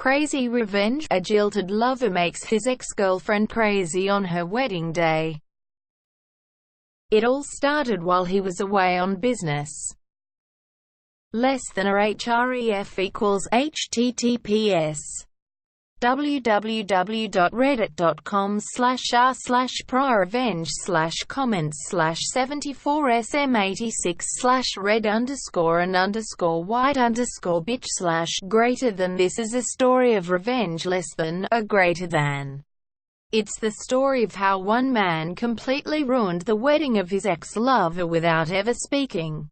crazy revenge. A jilted lover makes his ex-girlfriend crazy on her wedding day. It all started while he was away on business. Less than a href equals https www.reddit.com/r/comments/74sm86/red_and_white_bitch/ greater than. This is a story of revenge. Less than a greater than. It's the story of how one man completely ruined the wedding of his ex-lover without ever speaking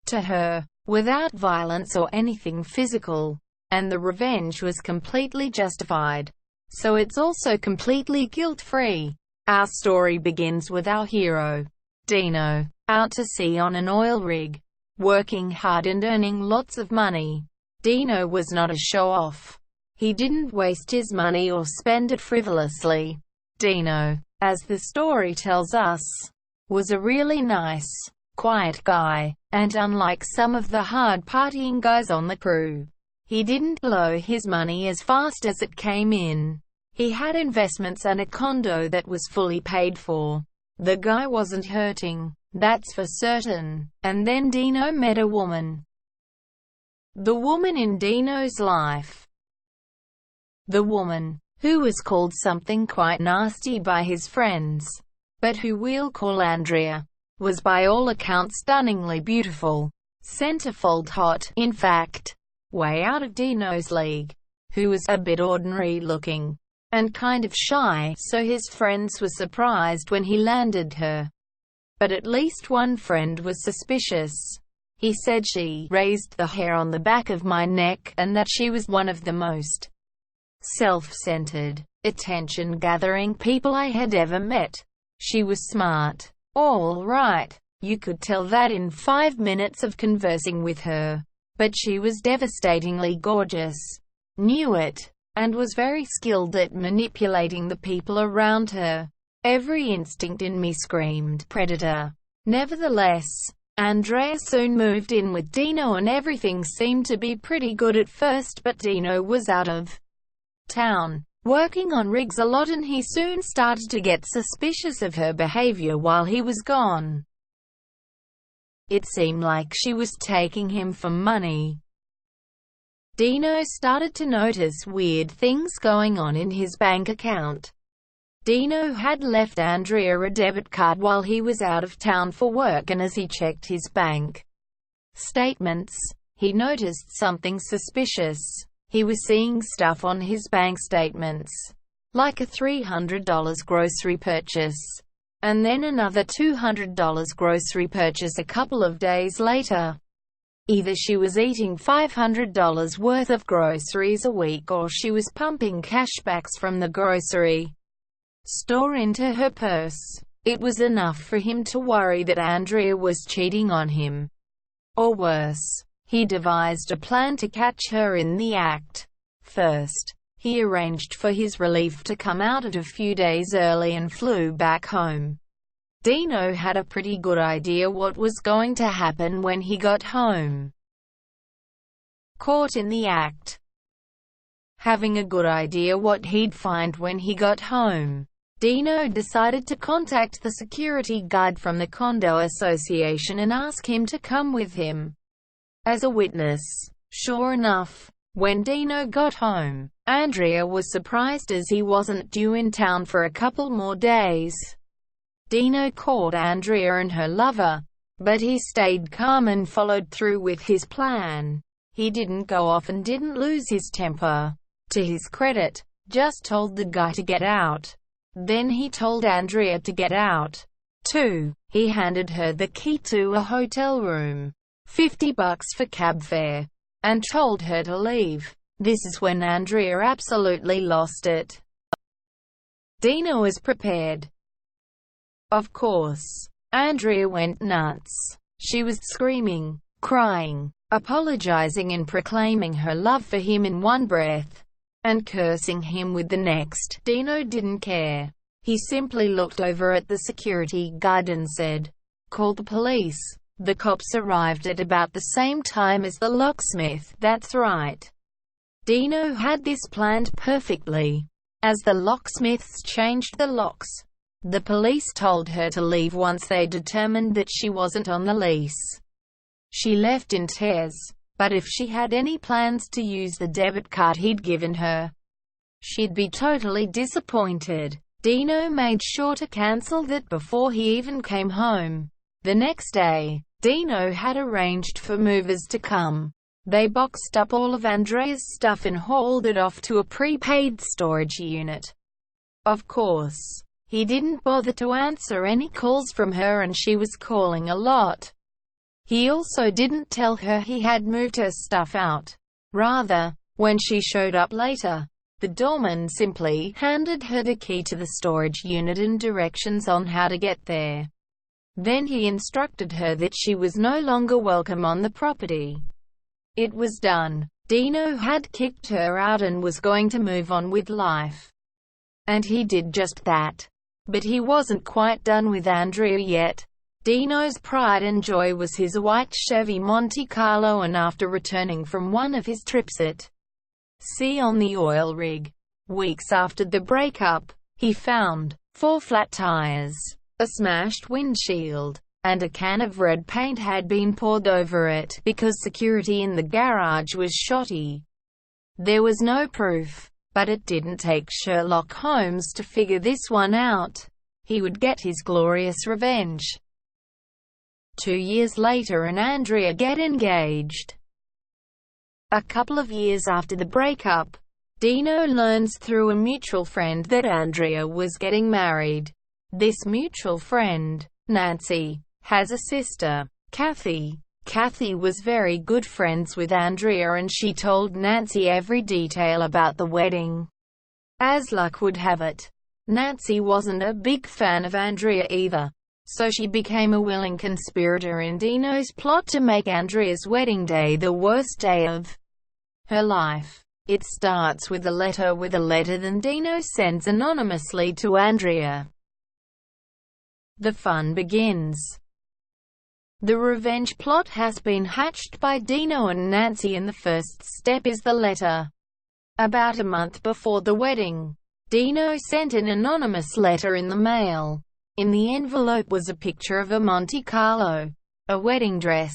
to her, without violence or anything physical. And the revenge was completely justified. So it's also completely guilt-free. Our story begins with our hero, Dino, out to sea on an oil rig, working hard and earning lots of money. Dino was not a show-off. He didn't waste his money or spend it frivolously. Dino, as the story tells us, was a really nice, quiet guy, and unlike some of the hard-partying guys on the crew, he didn't blow his money as fast as it came in. He had investments and a condo that was fully paid for. The guy wasn't hurting, that's for certain. And then Dino met a woman. The woman in Dino's life. The woman, who was called something quite nasty by his friends, but who we'll call Andrea, was by all accounts stunningly beautiful. Centerfold hot, in fact. Way out of Dino's league, who was a bit ordinary looking, and kind of shy, so his friends were surprised when he landed her. But at least one friend was suspicious. He said she raised the hair on the back of my neck, and that she was one of the most self-centered, attention-gathering people I had ever met. She was smart. All right, you could tell that in 5 minutes of conversing with her. But she was devastatingly gorgeous, knew it, and was very skilled at manipulating the people around her. Every instinct in me screamed predator. Nevertheless, Andrea soon moved in with Dino and everything seemed to be pretty good at first, but Dino was out of town, working on rigs a lot, and he soon started to get suspicious of her behavior while he was gone. It seemed like she was taking him for money. Dino started to notice weird things going on in his bank account. Dino had left Andrea a debit card while he was out of town for work, and as he checked his bank statements, he noticed something suspicious. He was seeing stuff on his bank statements, like a $300 grocery purchase, and then another $200 grocery purchase a couple of days later. Either she was eating $500 worth of groceries a week, or she was pumping cashbacks from the grocery store into her purse. It was enough for him to worry that Andrea was cheating on him. Or worse, he devised a plan to catch her in the act. First, he arranged for his relief to come out a few days early and flew back home. Dino had a pretty good idea what was going to happen when he got home. Caught in the act. Having a good idea what he'd find when he got home, Dino decided to contact the security guard from the condo association and ask him to come with him as a witness. Sure enough, when Dino got home, Andrea was surprised as he wasn't due in town for a couple more days. Dino caught Andrea and her lover, but he stayed calm and followed through with his plan. He didn't go off and didn't lose his temper. To his credit, just told the guy to get out. Then he told Andrea to get out, too. He handed her the key to a hotel room, $50 for cab fare, and told her to leave. This is when Andrea absolutely lost it. Dino was prepared. Of course, Andrea went nuts. She was screaming, crying, apologizing and proclaiming her love for him in one breath, and cursing him with the next. Dino didn't care. He simply looked over at the security guard and said, "Call the police." The cops arrived at about the same time as the locksmith. That's right. Dino had this planned perfectly. As the locksmiths changed the locks, the police told her to leave once they determined that she wasn't on the lease. She left in tears, but if she had any plans to use the debit card he'd given her, she'd be totally disappointed. Dino made sure to cancel that before he even came home. The next day, Dino had arranged for movers to come. They boxed up all of Andrea's stuff and hauled it off to a prepaid storage unit. Of course, he didn't bother to answer any calls from her, and she was calling a lot. He also didn't tell her he had moved her stuff out. Rather, when she showed up later, the doorman simply handed her the key to the storage unit and directions on how to get there. Then he instructed her that she was no longer welcome on the property. It was done. Dino had kicked her out and was going to move on with life. And he did just that. But he wasn't quite done with Andrea yet. Dino's pride and joy was his white Chevy Monte Carlo, and after returning from one of his trips at sea on the oil rig, weeks after the breakup, he found 4 flat tires, a smashed windshield, and a can of red paint had been poured over it, because security in the garage was shoddy. There was no proof, but it didn't take Sherlock Holmes to figure this one out. He would get his glorious revenge. 2 years later, and Andrea get engaged. A couple of years after the breakup, Dino learns through a mutual friend that Andrea was getting married. This mutual friend, Nancy, has a sister, Kathy. Kathy was very good friends with Andrea, and she told Nancy every detail about the wedding. As luck would have it, Nancy wasn't a big fan of Andrea either, so she became a willing conspirator in Dino's plot to make Andrea's wedding day the worst day of her life. It starts with a letter that Dino sends anonymously to Andrea. The fun begins. The revenge plot has been hatched by Dino and Nancy, and the first step is the letter. About a month before the wedding, Dino sent an anonymous letter in the mail. In the envelope was a picture of a Monte Carlo, a wedding dress,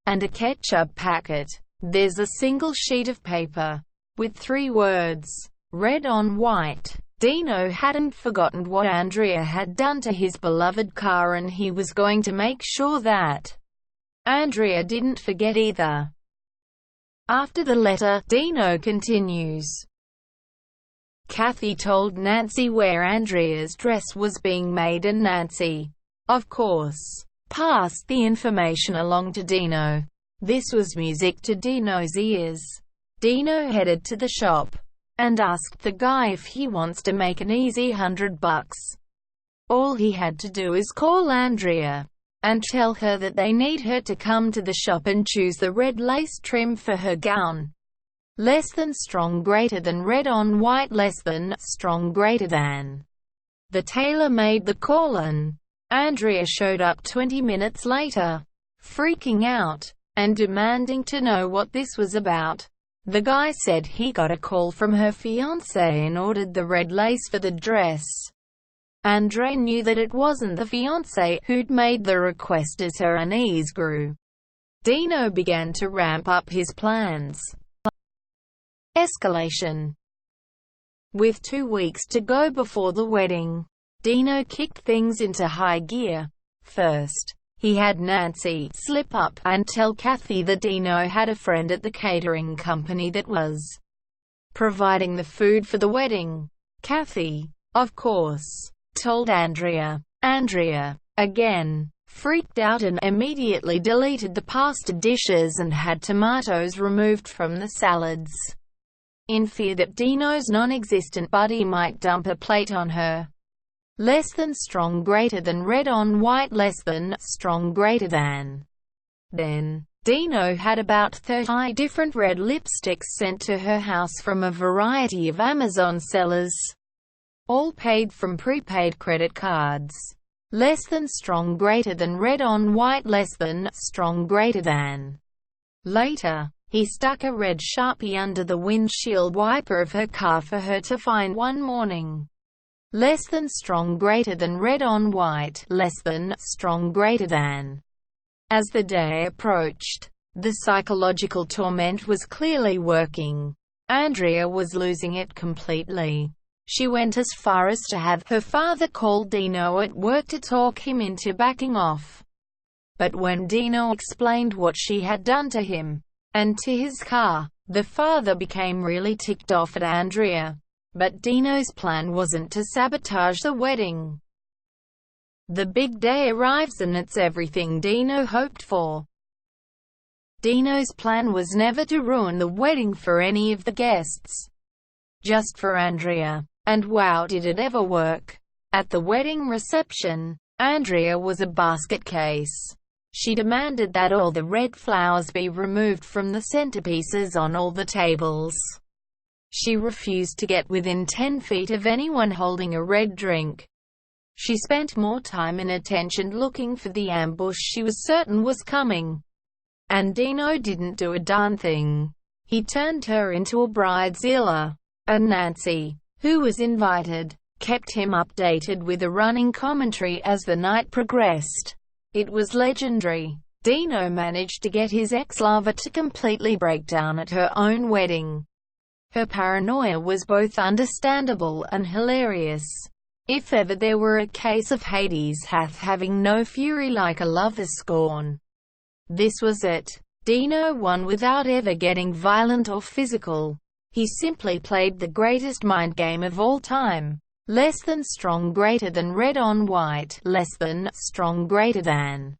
and a ketchup packet. There's a single sheet of paper, with 3 words, red on white. Dino hadn't forgotten what Andrea had done to his beloved car, and he was going to make sure that Andrea didn't forget either. After the letter, Dino continues. Kathy told Nancy where Andrea's dress was being made, and Nancy, of course, passed the information along to Dino. This was music to Dino's ears. Dino headed to the shop and asked the guy if he wants to make an easy $100. All he had to do is call Andrea and tell her that they need her to come to the shop and choose the red lace trim for her gown. Less than strong greater than red on white, less than strong greater than. The tailor made the call, and Andrea showed up 20 minutes later, freaking out and demanding to know what this was about. The guy said he got a call from her fiancé and ordered the red lace for the dress. Andrea knew that it wasn't the fiancé who'd made the request. As her unease grew, Dino began to ramp up his plans. Escalation. With 2 weeks to go before the wedding, Dino kicked things into high gear. First, he had Nancy slip up and tell Kathy that Dino had a friend at the catering company that was providing the food for the wedding. Kathy, of course, told Andrea. Andrea, again, freaked out and immediately deleted the pasta dishes and had tomatoes removed from the salads, in fear that Dino's non-existent buddy might dump a plate on her. Less than strong greater than red on white, less than strong greater than. Then, Dino had about 30 different red lipsticks sent to her house from a variety of Amazon sellers, all paid from prepaid credit cards. Less than strong greater than red on white, less than strong greater than. Later, He stuck a red Sharpie under the windshield wiper of her car for her to find one morning. Less than strong greater than red on white, less than strong greater than. As the day approached, the psychological torment was clearly working. Andrea was losing it completely. She went as far as to have her father call Dino at work to talk him into backing off. But when Dino explained what she had done to him and to his car, the father became really ticked off at Andrea. But Dino's plan wasn't to sabotage the wedding. The big day arrives and it's everything Dino hoped for. Dino's plan was never to ruin the wedding for any of the guests, just for Andrea. And wow, did it ever work. At the wedding reception, Andrea was a basket case. She demanded that all the red flowers be removed from the centerpieces on all the tables. She refused to get within 10 feet of anyone holding a red drink. She spent more time and attention looking for the ambush she was certain was coming. And Dino didn't do a darn thing. He turned her into a bridezilla. And Nancy, who was invited, kept him updated with a running commentary as the night progressed. It was legendary. Dino managed to get his ex-lover to completely break down at her own wedding. Her paranoia was both understandable and hilarious. If ever there were a case of Hades hath having no fury like a lover's scorn, this was it. Dino won without ever getting violent or physical. He simply played the greatest mind game of all time. Less than strong greater than red on white, less than strong greater than.